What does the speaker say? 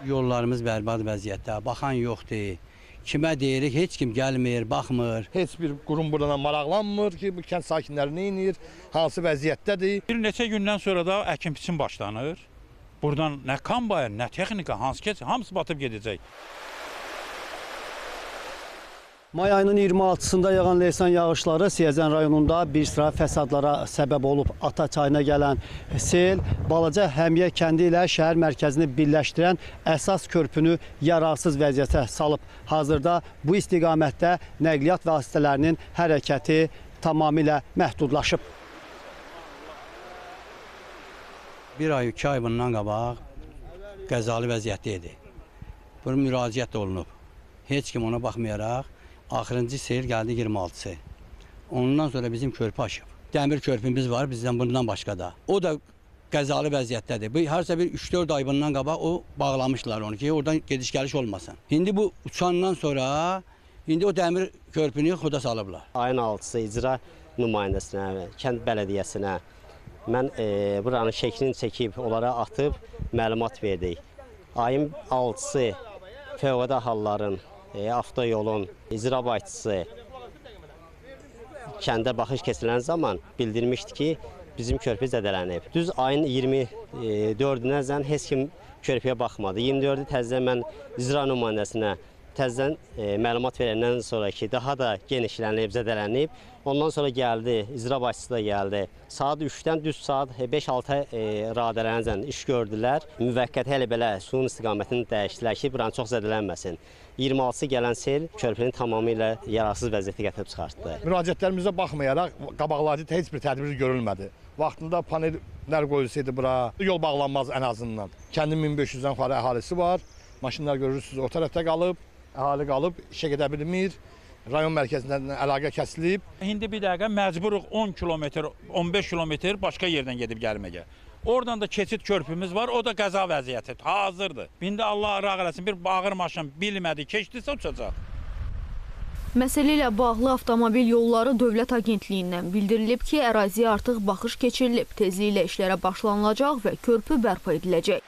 Yollarımız bərbad vəziyyətdə, baxan yoxdur. Kimə deyirik, heç kim gəlmir, baxmır. Heç bir qurum buradan maraqlanmır ki, bu kənd sakinləri nə edir, hansı vəziyyətdədir. Bir neçə gündən sonra da əkin-biçin başlanır. Buradan nə kombayn, nə texnika, hansı keçir, hamısı batıb gedəcək. May ayının 26-sında yağan leysan yağışları Siyəzən rayonunda bir sıra fəsadlara səbəb olub. Ata çayına gələn sel balaca Həmiyə kəndi ilə şəhər mərkəzini birləşdirən əsas körpünü yararsız vəziyyətə salıb. Hazırda bu istiqamətdə nəqliyyat vasitələrinin hərəkəti tamamilə məhdudlaşıb. Bir ay, 2 ay bundan qabaq qəzalı vəziyyətdə idi. Bunun müraciət olunub. Heç kim ona baxmayaraq axırıncı seyir gəldi 26-sı. Ondan sonra bizim körpü aşıb. Dəmir körpümüz var bizdən bundan başqa da. O da qəzalı vəziyyətdədir. Bu harasa bir 3-4 ay bundan qabaq o bağlamışlar onu ki, oradan gediş-gəliş olmasın. İndi bu uçandan sonra indi o dəmir körpünü xuda salıblar. Ayın 6-sı icra nümayəndəsinə, kənd bələdiyyəsinə mən buranın şəklini çəkib, onlara atıb məlumat verdik. Ayın 6-sı fövqəladə halların avtoyolun icra başçısı kəndə baxış keçirilən zaman bildirmişdi ki, bizim körpü zədələnib. Düz ayın 24-dən heç kim körpüyə baxmadı. 24-ü təzədən mən icra nümayəndəsinə təzədən məlumat verəndən sonra ki, daha da genişlənib, zədələnib. Ondan sonra gəldi, icra başçısı da gəldi. Saat 3-dən düz saat 5-6 radələrinəcən iş gördülər. Müvəqqəti hələ belə suyun istiqamətini dəyişdilər ki, buranı çox zədələnməsin. 26-sı gələn sel körpünün tamamilə yararsız vəziyyətə gətirib çıxartdı. Müraciətlərimizə baxmayaraq qabaqlayıcı heç bir tədbir görülmədi. Vaxtında panellər qoyulsaydı bura, yol bağlanmaz ən azından. Kəndin 1500-dən yuxarı əhalisi var. Maşınlar görürsünüz o tərəfdə qalıb, əhali qalıb, işə gedə bilmir. Rayon mərkəzindən əlaqə kəsilib. İndi bir dəqiqə məcburuq 10 kilometr, 15 kilometr başqa yerdən gedib gəlməyə. Oradan da keçid körpümüz var, o da qəza vəziyyəti hazırdır. İndi Allah rəğ eləsin, bir ağır maşın bilmədi, keçdisə uçacaq. Məsələ ilə bağlı Avtomobil Yolları Dövlət Agentliyindən bildirilib ki, əraziyə artıq baxış keçirilib, tezliklə işlərə başlanılacaq və körpü bərpa ediləcək.